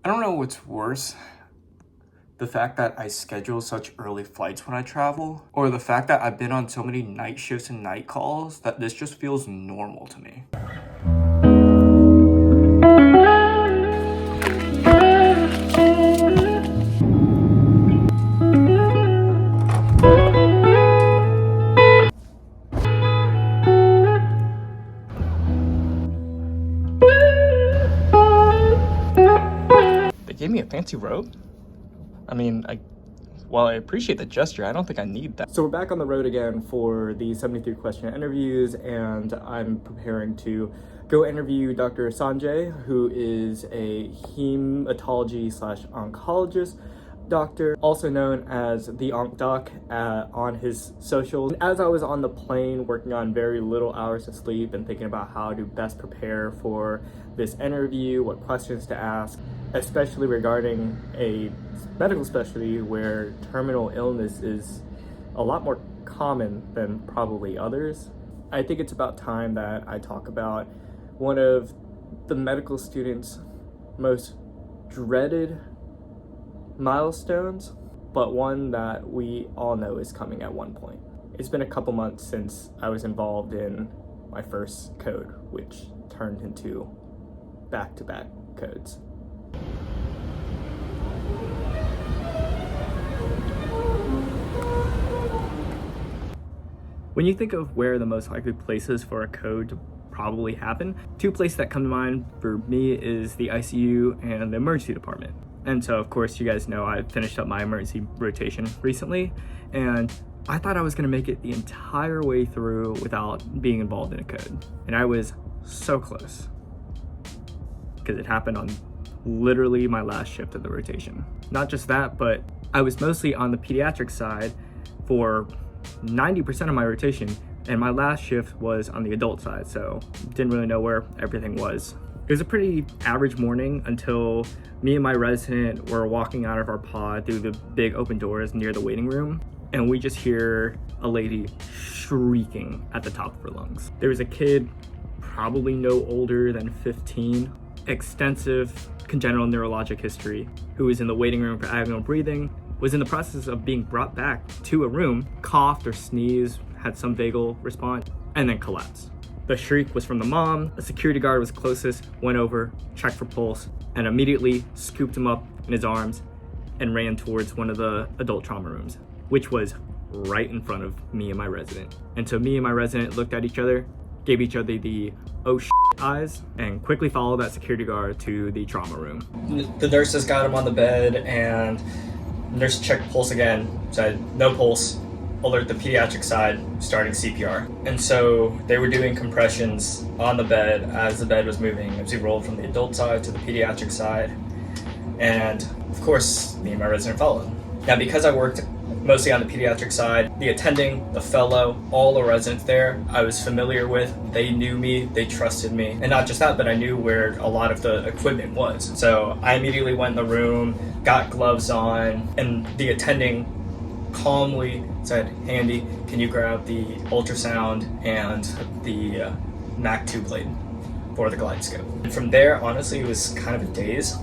I don't know what's worse, the fact that I schedule such early flights when I travel, or the fact that I've been on so many night shifts and night calls that this just feels normal to me. They gave me a fancy robe? I mean, while I appreciate the gesture, I don't think I need that. So we're back on the road again for the 73 question interviews, and I'm preparing to go interview Dr. Sanjay, who is a hematology/oncologist doctor, also known as the Onc Doc on his socials. And as I was on the plane working on very little hours of sleep and thinking about how to best prepare for this interview, what questions to ask, especially regarding a medical specialty where terminal illness is a lot more common than probably others, I think it's about time that I talk about one of the medical students' most dreaded milestones, but one that we all know is coming at one point. It's been a couple months since I was involved in my first code, which turned into back-to-back codes. When you think of where the most likely places for a code to probably happen, two places that come to mind for me is the ICU and the emergency department. And so, of course, you guys know I finished up my emergency rotation recently, and I thought I was gonna make it the entire way through without being involved in a code. And I was so close, because it happened on literally my last shift of the rotation. Not just that, but I was mostly on the pediatric side for 90% of my rotation, and my last shift was on the adult side, so didn't really know where everything was. It was a pretty average morning until me and my resident were walking out of our pod through the big open doors near the waiting room, and we just hear a lady shrieking at the top of her lungs. There was a kid, probably no older than 15, extensive congenital neurologic history, who was in the waiting room for abdominal breathing, was in the process of being brought back to a room, coughed or sneezed, had some vagal response, and then collapsed. The shriek was from the mom. A security guard was closest, went over, checked for pulse, and immediately scooped him up in his arms and ran towards one of the adult trauma rooms, which was right in front of me and my resident. And so me and my resident looked at each other, gave each other the oh shit eyes, and quickly followed that security guard to the trauma room. The nurses got him on the bed, and nurse checked pulse again, said no pulse, alert the pediatric side, starting CPR. And so they were doing compressions on the bed as the bed was moving, as we rolled from the adult side to the pediatric side. And of course, me and my resident followed. Now, because I worked mostly on the pediatric side, the attending, the fellow, all the residents there, I was familiar with. They knew me, they trusted me. And not just that, but I knew where a lot of the equipment was. So I immediately went in the room, got gloves on, and the attending calmly said, "Handy, can you grab the ultrasound and the MAC tube blade for the glide scope?" And from there, honestly, it was kind of a daze.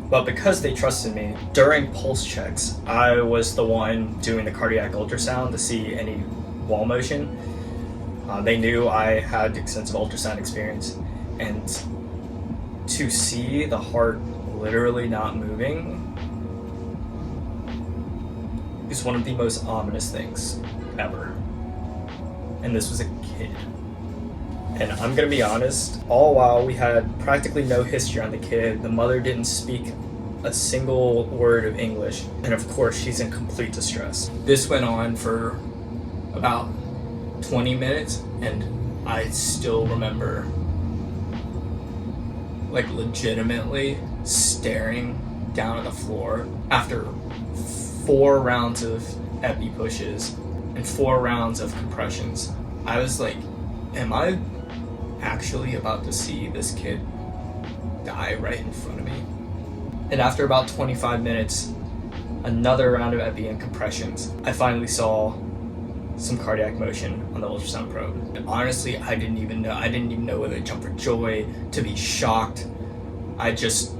But because they trusted me, during pulse checks, I was the one doing the cardiac ultrasound to see any wall motion. They knew I had extensive ultrasound experience, and to see the heart literally not moving is one of the most ominous things ever. And this was a kid. And I'm gonna be honest, all while we had practically no history on the kid, the mother didn't speak a single word of English, and of course she's in complete distress. This went on for about 20 minutes, and I still remember like legitimately staring down at the floor after 4 rounds of epi pushes and 4 rounds of compressions. I was like, am I actually about to see this kid die right in front of me? And after about 25 minutes, another round of epi and compressions, I finally saw some cardiac motion on the ultrasound probe. And honestly, I didn't even know whether to jump for joy, to be shocked. I just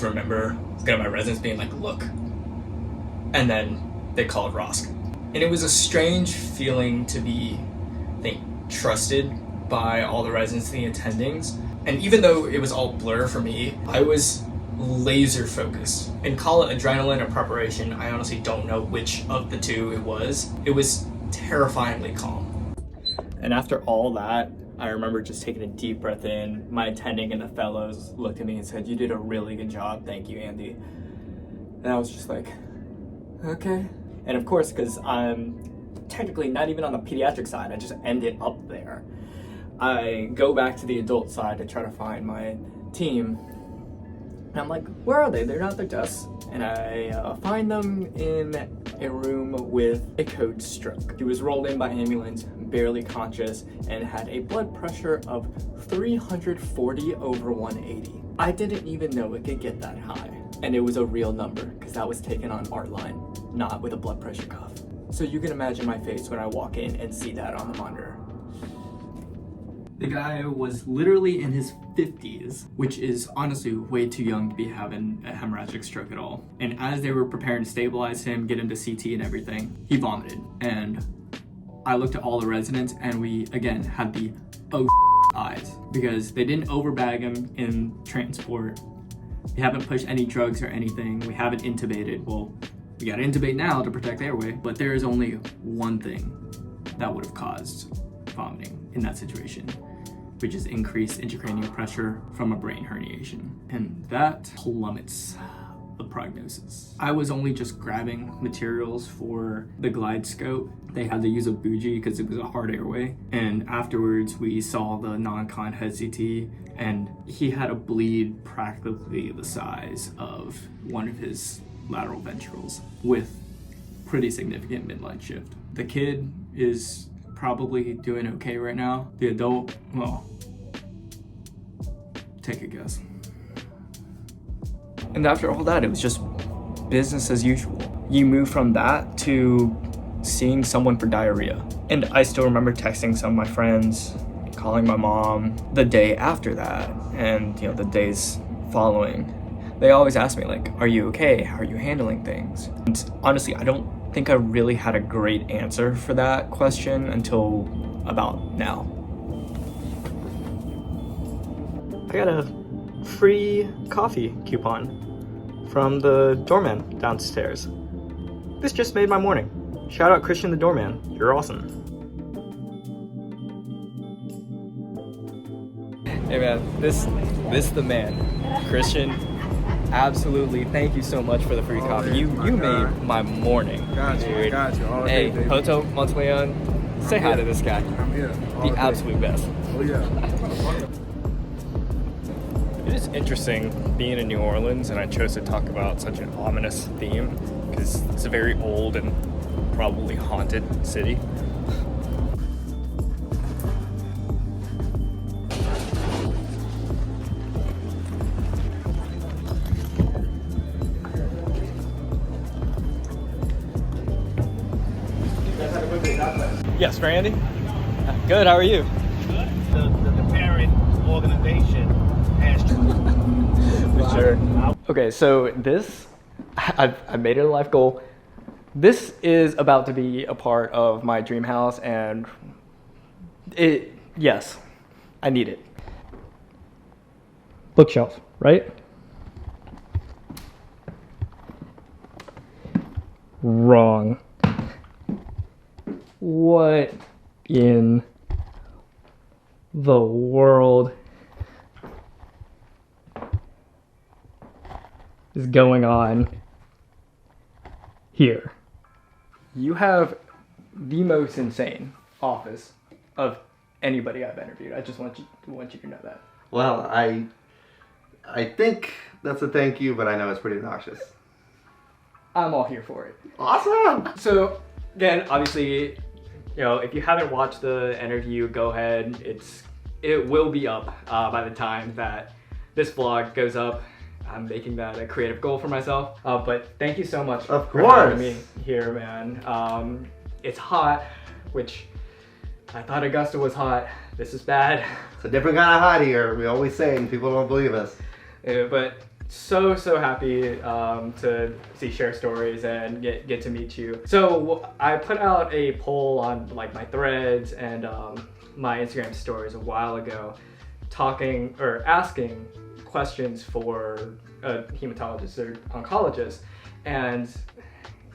remember looking at my residents being like, look, and then they called Rosk. And it was a strange feeling to be, I think, trusted by all the residents and the attendings. And even though it was all blur for me, I was laser focused. And call it adrenaline or preparation, I honestly don't know which of the two it was. It was terrifyingly calm. And after all that, I remember just taking a deep breath in. My attending and the fellows looked at me and said, "You did a really good job. Thank you, Andy." And I was just like, okay. And of course, because I'm technically not even on the pediatric side, I just ended up there. I go back to the adult side to try to find my team. And I'm like, where are they? They're not at their desks. And I find them in a room with a code stroke. He was rolled in by ambulance, barely conscious, and had a blood pressure of 340 over 180. I didn't even know it could get that high. And it was a real number, because that was taken on art line, not with a blood pressure cuff. So you can imagine my face when I walk in and see that on the monitor. The guy was literally in his 50s, which is honestly way too young to be having a hemorrhagic stroke at all. And as they were preparing to stabilize him, get him to CT and everything, he vomited. And I looked at all the residents and we, again, had the oh eyes, because they didn't overbag him in transport. They haven't pushed any drugs or anything. We haven't intubated. Well, we gotta intubate now to protect the airway, but there is only one thing that would have caused vomiting in that situation, which is increased intracranial pressure from a brain herniation. And that plummets the prognosis. I was only just grabbing materials for the glide scope. They had to use a bougie because it was a hard airway. And afterwards we saw the non-con head CT and he had a bleed practically the size of one of his lateral ventricles with pretty significant midline shift. The kid is probably doing okay right now. The adult, well, take a guess. And after all that, it was just business as usual. You move from that to seeing someone for diarrhea. And I still remember texting some of my friends, calling my mom the day after that, and the days following. They always ask me like, are you okay? How are you handling things? And honestly, I don't think I really had a great answer for that question until about now. I got a free coffee coupon from the doorman downstairs. This just made my morning. Shout out Christian the doorman. You're awesome. Hey man, this is the man. Christian, absolutely. Thank you so much for the free coffee. You made my morning. Got you. All hey, day, Hoto Monteleon, say hi to this guy. I'm here. The absolute best. Oh yeah. It is interesting being in New Orleans, and I chose to talk about such an ominous theme because it's a very old and probably haunted city. Yes, Randy. Good, how are you? The parent organization has For sure. Okay, so this, I've made it a life goal. This is about to be a part of my dream house, and yes, I need it. Bookshelf, right? Wrong. What in the world is going on here? You have the most insane office of anybody I've interviewed. I just want you to know that. Well, I think that's a thank you, but I know it's pretty obnoxious. I'm all here for it. Awesome! So, again, obviously, if you haven't watched the interview, go ahead. It will be up by the time that this vlog goes up. I'm making that a creative goal for myself. But thank you so much for having me here, man. It's hot, which I thought Augusta was hot. This is bad. It's a different kind of hot here. We always say, and people don't believe us. But so happy to see share stories and get to meet you. So I put out a poll on like my threads and my Instagram stories a while ago, asking questions for a hematologist or oncologist, and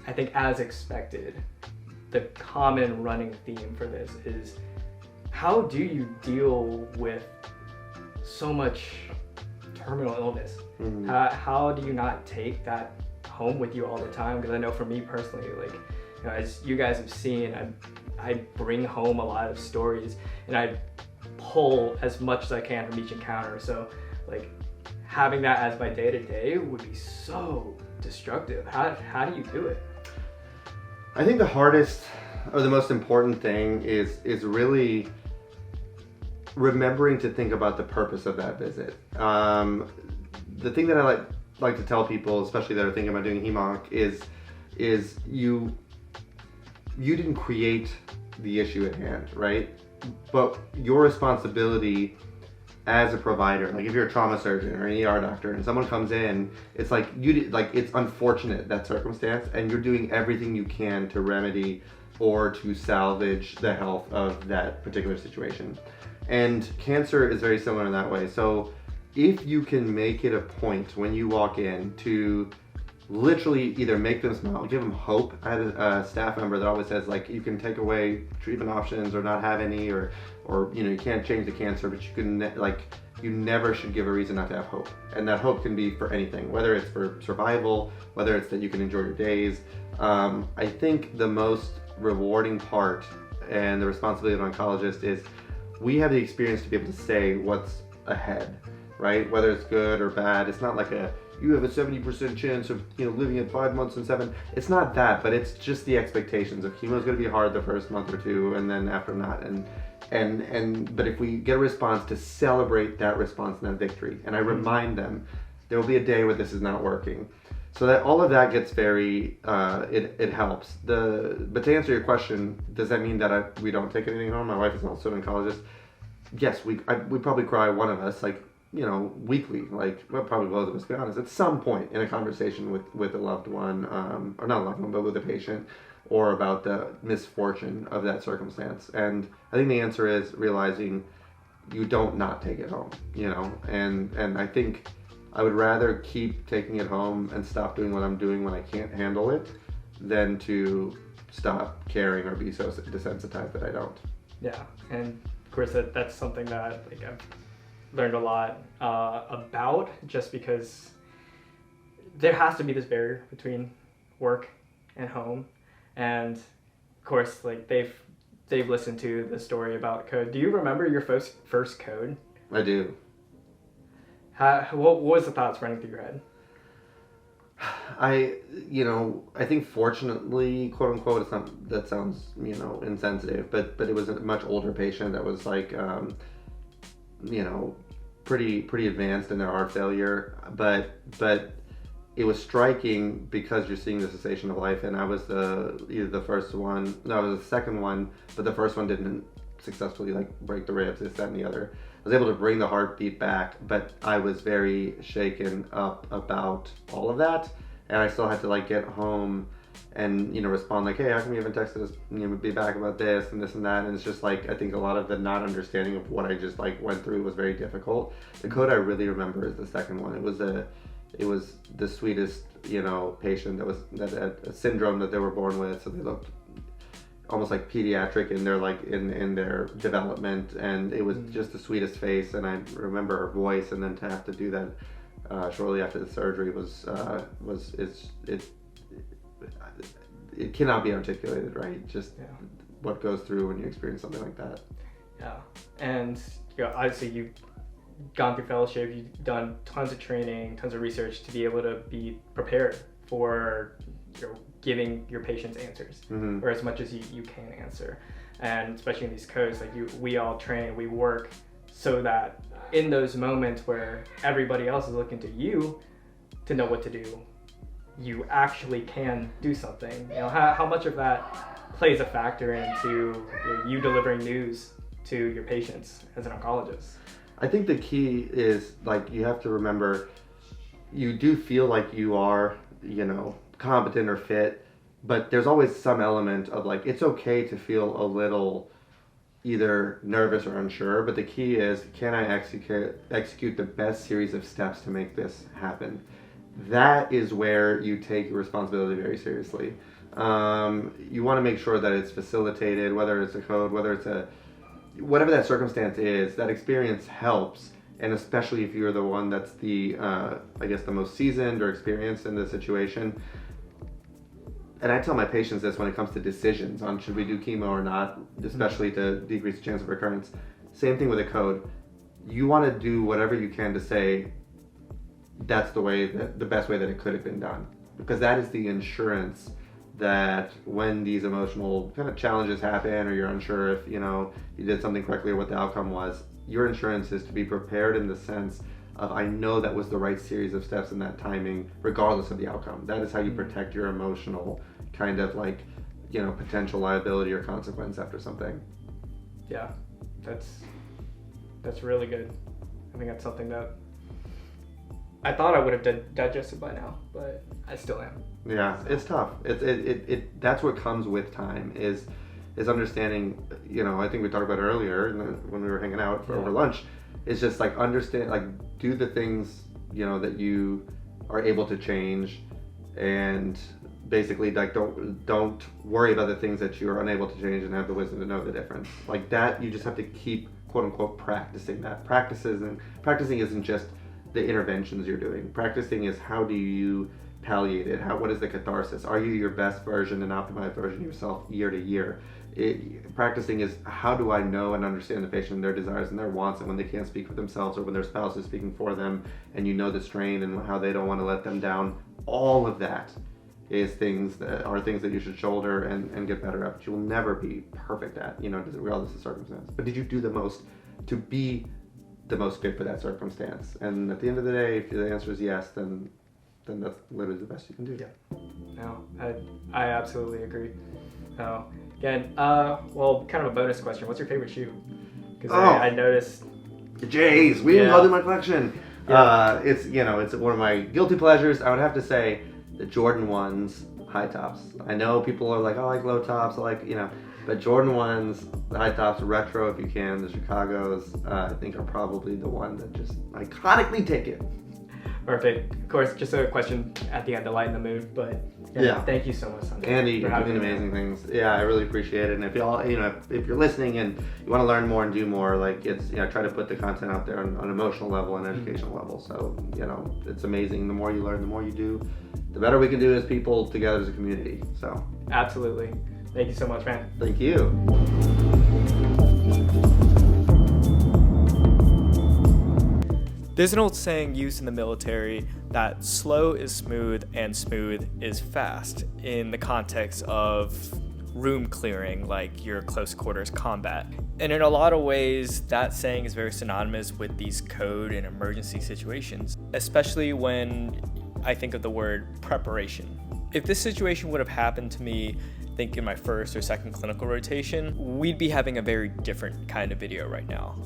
I think as expected, the common running theme for this is, how do you deal with so much terminal illness? Mm-hmm. How do you not take that home with you all the time? Because I know for me personally, like, you know, as you guys have seen, I bring home a lot of stories and I pull as much as I can from each encounter. So like having that as my day-to-day would be so destructive. How do you do it? I think the hardest or the most important thing is really remembering to think about the purpose of that visit. The thing that I like to tell people, especially that are thinking about doing HEMONC, is you didn't create the issue at hand, right? But your responsibility as a provider, like if you're a trauma surgeon or an ER doctor and someone comes in, it's like it's unfortunate, that circumstance, and you're doing everything you can to remedy or to salvage the health of that particular situation. And cancer is very similar in that way. So if you can make it a point when you walk in to literally either make them smile, give them hope. I had a staff member that always says, like, you can take away treatment options or not have any, or you know, you can't change the cancer, but you can, you never should give a reason not to have hope. And that hope can be for anything, whether it's for survival, whether it's that you can enjoy your days. I think the most rewarding part and the responsibility of an oncologist is we have the experience to be able to say what's ahead, right? Whether it's good or bad. It's not like you have a 70% chance of, you know, living at 5 months and 7. It's not that, but it's just the expectations of chemo is going to be hard the first month or two, and then after not. But if we get a response, to celebrate that response and that victory, and I remind them there will be a day where this is not working, so that all of that gets very it helps. But to answer your question, does that mean that we don't take anything home? My wife is also an oncologist. Yes, we probably cry, one of us, like, you know, weekly, like, well, probably both of us, to be honest, at some point in a conversation with a loved one, or not a loved one, but with a patient, or about the misfortune of that circumstance. And I think the answer is realizing you don't not take it home, you know, and I think I would rather keep taking it home and stop doing what I'm doing when I can't handle it than to stop caring or be so desensitized that I don't. Yeah, and of course that's something that, like, I've learned a lot about, just because there has to be this barrier between work and home. And of course, like, they've listened to the story about code. Do you remember your first code? I do. What was the thoughts running through your head? I think fortunately, quote unquote, it's not, that sounds, you know, insensitive, but it was a much older patient that was like, you know, pretty advanced in their heart failure, but it was striking because you're seeing the cessation of life, and I was either the first one, no, I was the second one, but the first one didn't successfully, like, break the ribs, this, that, and the other. I was able to bring the heartbeat back, but I was very shaken up about all of that, and I still had to, like, get home and, you know, respond like, hey, how come you haven't texted us, you know, be back about this and this and that. And it's just like, I think a lot of the not understanding of what I just, like, went through was very difficult. The code I really remember is the second one. It was the sweetest, you know, patient that had a syndrome that they were born with, so they looked almost like pediatric in their, like, in their development, and it was just the sweetest face. And I remember her voice, and then to have to do that shortly after the surgery it cannot be articulated, right? Just what goes through when you experience something like that. Yeah, and, you know, obviously you've gone through fellowship, you've done tons of training, tons of research to be able to be prepared for, you know, giving your patients answers, or as much as you can answer. And especially in these codes, like, we all train, we work so that in those moments where everybody else is looking to you to know what to do, you actually can do something. You know, how much of that plays a factor into you delivering news to your patients as an oncologist? I think the key is, like, you have to remember, you do feel like you are, competent or fit, but there's always some element of, like, it's okay to feel a little either nervous or unsure, but the key is, can I execute the best series of steps to make this happen? That is where you take your responsibility very seriously. You want to make sure that it's facilitated, whether it's a code, whether it's whatever that circumstance is, that experience helps. And especially if you're the one that's the most seasoned or experienced in the situation. And I tell my patients this when it comes to decisions on should we do chemo or not, especially to decrease the chance of recurrence. Same thing with a code. You want to do whatever you can to say that's the best way that it could have been done. Because that is the insurance that when these emotional kind of challenges happen, or you're unsure if you did something correctly or what the outcome was, your insurance is to be prepared in the sense of, I know that was the right series of steps in that timing regardless of the outcome. That is how you protect your emotional kind of potential liability or consequence after something. Yeah, that's really good. I think that's something that I thought I would have digested by now, but I still am. Yeah, it's tough. It that's what comes with time is understanding. I think we talked about it earlier when we were hanging out over lunch. It's just like understand, like do the things that you are able to change, and basically like don't worry about the things that you are unable to change and have the wisdom to know the difference. Like that, you just have to keep quote unquote practicing that. Practicing isn't just the interventions you're doing. Practicing is how do you palliate it? What is the catharsis? Are you your best version and optimized version of yourself year to year? Practicing is how do I know and understand the patient and their desires and their wants, and when they can't speak for themselves or when their spouse is speaking for them, and the strain and how they don't want to let them down. All of that is things that you should shoulder and get better at, but you will never be perfect at, regardless of circumstance. But did you do the most to be the most fit for that circumstance? And at the end of the day, if the answer is yes, then that's literally the best you can do. Yeah. No, I absolutely agree. So again, kind of a bonus question. What's your favorite shoe? Because I noticed the J's. We didn't go through my collection. Yeah. It's one of my guilty pleasures. I would have to say the Jordan 1s high tops. I know people are like, I like low tops. I like but Jordan 1s, the high tops, retro if you can. The Chicago's, I think, are probably the one that just iconically take it. Perfect. Of course, just a question at the end to lighten the mood, but thank you so much, Sunday, Andy, you're doing amazing things. Yeah, I really appreciate it. And if y'all, if you're listening and you want to learn more and do more, it's, try to put the content out there on an emotional level and educational level. So, it's amazing. The more you learn, the more you do, the better we can do as people together as a community. So. Absolutely. Thank you so much, man. Thank you. There's an old saying used in the military that slow is smooth and smooth is fast in the context of room clearing, like your close quarters combat. And in a lot of ways, that saying is very synonymous with these code and emergency situations, especially when I think of the word preparation. If this situation would have happened to me, I think in my first or second clinical rotation, we'd be having a very different kind of video right now.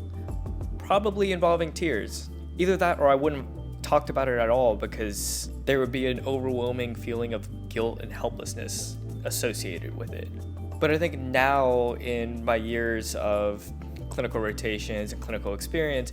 Probably involving tears. Either that or I wouldn't have talked about it at all because there would be an overwhelming feeling of guilt and helplessness associated with it. But I think now in my years of clinical rotations and clinical experience,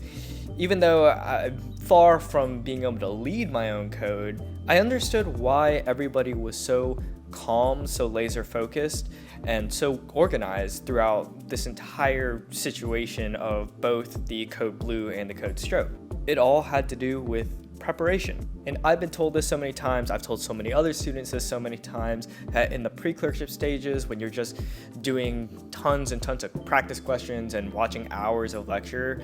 even though I'm far from being able to lead my own code, I understood why everybody was so calm, so laser focused, and so organized throughout this entire situation of both the code blue and the code stroke. It all had to do with preparation. And I've been told this so many times, I've told so many other students this so many times, that in the pre-clerkship stages, when you're just doing tons and tons of practice questions and watching hours of lecture,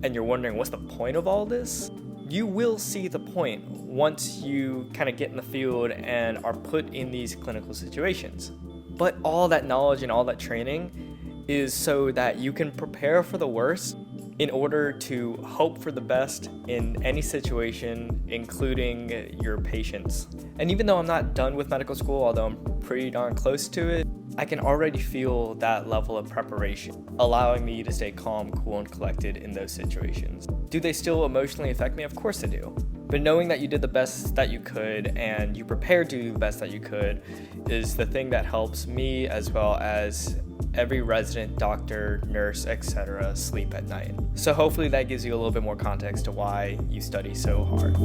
and you're wondering what's the point of all this, you will see the point once you kind of get in the field and are put in these clinical situations. But all that knowledge and all that training is so that you can prepare for the worst in order to hope for the best in any situation, including your patients. And even though I'm not done with medical school, although I'm pretty darn close to it, I can already feel that level of preparation, allowing me to stay calm, cool, and collected in those situations. Do they still emotionally affect me? Of course they do. But knowing that you did the best that you could and you prepared to do the best that you could is the thing that helps me, as well as every resident, doctor, nurse, etc. sleep at night. So hopefully that gives you a little bit more context to why you study so hard.